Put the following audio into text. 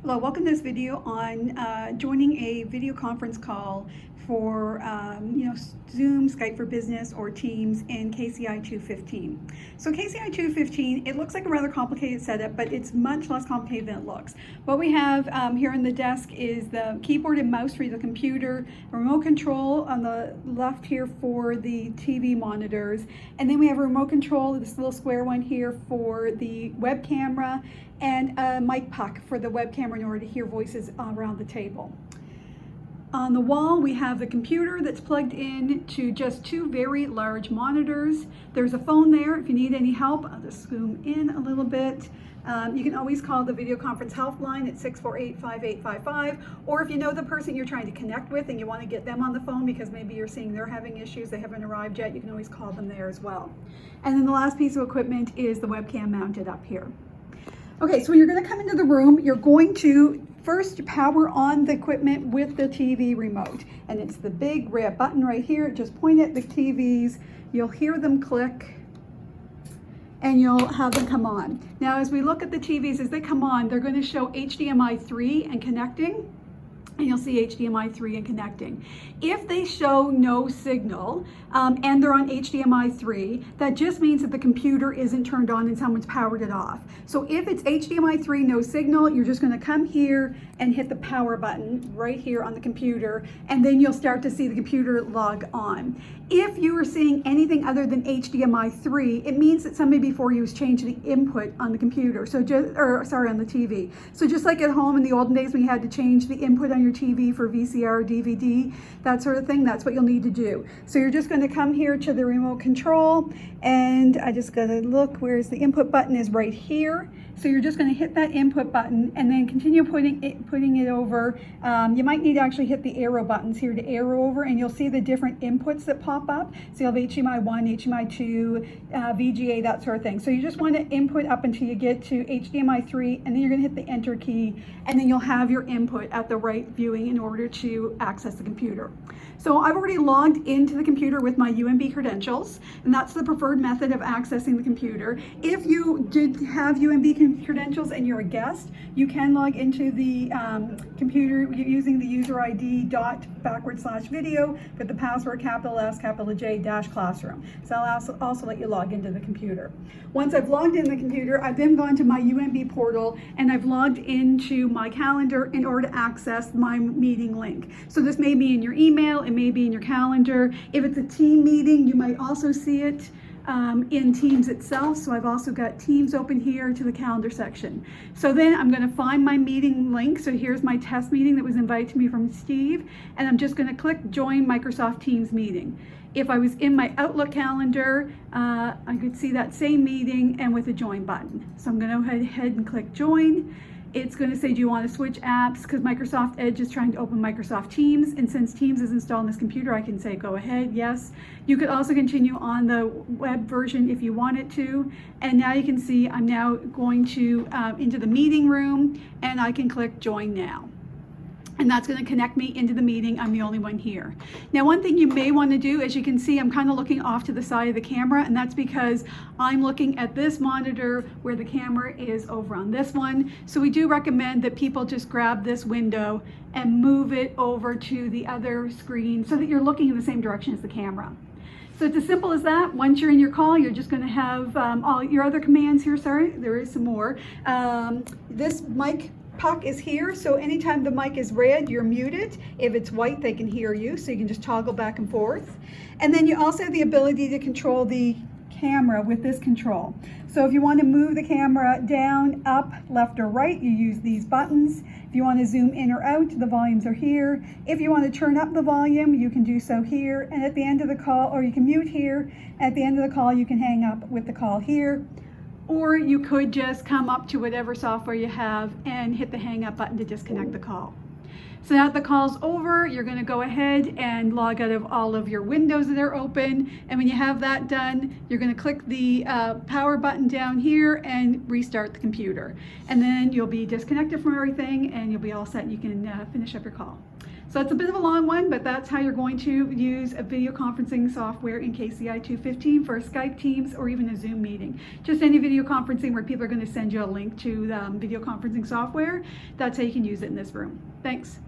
Hello, welcome to this video on joining a video conference call for Zoom, Skype for Business, or Teams in KCI 215. So KCI 215, it looks like a rather complicated setup, but it's much less complicated than it looks. What we have here on the desk is the keyboard and mouse for the computer, remote control on the left here for the TV monitors, and then we have a remote control, this little square one here for the web camera, and a mic puck for the web camera in order to hear voices around the table. On the wall, we have the computer that's plugged in to just two very large monitors. There's a phone there if you need any help. I'll just zoom in a little bit. You can always call the video conference helpline at 648-5855, or if you know the person you're trying to connect with and you want to get them on the phone because maybe you're seeing they're having issues, they haven't arrived yet, you can always call them there as well. And then the last piece of equipment is the webcam mounted up here. Okay, so when you're going to come into the room, you're going to first power on the equipment with the TV remote. And it's the big red button right here. Just point at the TVs. You'll hear them click and you'll have them come on. Now, as we look at the TVs, as they come on, they're going to show HDMI 3 and connecting. And you'll see HDMI 3 and connecting. If they show no signal and they're on HDMI 3, that just means that the computer isn't turned on and someone's powered it off. So if it's HDMI 3, no signal, you're just going to come here and hit the power button right here on the computer, and then you'll start to see the computer log on. If you are seeing anything other than HDMI 3, it means that somebody before you has changed the input on the computer, on the TV. So just like at home in the olden days when you had to change the input on your TV for VCR or DVD, that sort of thing, that's what you'll need to do. So you're just going to come here to the remote control, and I just got to look, where's the input button is right here. So you're just going to hit that input button and then continue putting it over. You might need to actually hit the arrow buttons here to arrow over, and you'll see the different inputs that pop up. So you'll have HDMI 1, HDMI 2, VGA, that sort of thing. So you just want to input up until you get to HDMI 3, and then you're going to hit the enter key, and then you'll have your input at the right viewing in order to access the computer. So I've already logged into the computer with my UMB credentials, and that's the preferred method of accessing the computer. If you did have UMB credentials and you're a guest, you can log into the computer using the user ID /video with the password capital S, capital J -classroom. So I'll also let you log into the computer. Once I've logged in the computer, I've then gone to my UMB portal and I've logged into my calendar in order to access my meeting link. So this may be in your email, it may be in your calendar. If it's a team meeting, you might also see it in Teams itself. So I've also got Teams open here to the calendar section. So then I'm going to find my meeting link. So here's my test meeting that was invited to me from Steve, and I'm just going to click Join Microsoft Teams Meeting. If I was in my Outlook calendar, I could see that same meeting and with a join button. So I'm going to go ahead and click join. It's going to say, do you want to switch apps? Because Microsoft Edge is trying to open Microsoft Teams. And since Teams is installed on this computer, I can say, go ahead, yes. You could also continue on the web version if you wanted to. And now you can see I'm now going to into the meeting room, and I can click join now. And that's going to connect me into the meeting. I'm the only one here. Now, one thing you may want to do, as you can see, I'm kind of looking off to the side of the camera, and that's because I'm looking at this monitor where the camera is over on this one. So we do recommend that people just grab this window and move it over to the other screen so that you're looking in the same direction as the camera. So it's as simple as that. Once you're in your call, you're just going to have all your other commands here. Sorry, there is some more. This mic puck is here, so anytime the mic is red, you're muted. If it's white, they can hear you, so you can just toggle back and forth. And then you also have the ability to control the camera with this control. So if you want to move the camera down, up, left, or right, you use these buttons. If you want to zoom in or out, the volumes are here. If you want to turn up the volume, you can do so here. And at the end of the call, or you can mute here. At the end of the call, you can hang up with the call here. Or you could just come up to whatever software you have and hit the hang up button to disconnect the call. So now that the call's over, you're going to go ahead and log out of all of your windows that are open. And when you have that done, you're going to click the power button down here and restart the computer. And then you'll be disconnected from everything and you'll be all set. You can finish up your call. So it's a bit of a long one, but that's how you're going to use a video conferencing software in KCI 215 for a Skype, Teams, or even a Zoom meeting. Just any video conferencing where people are going to send you a link to the video conferencing software. That's how you can use it in this room. Thanks.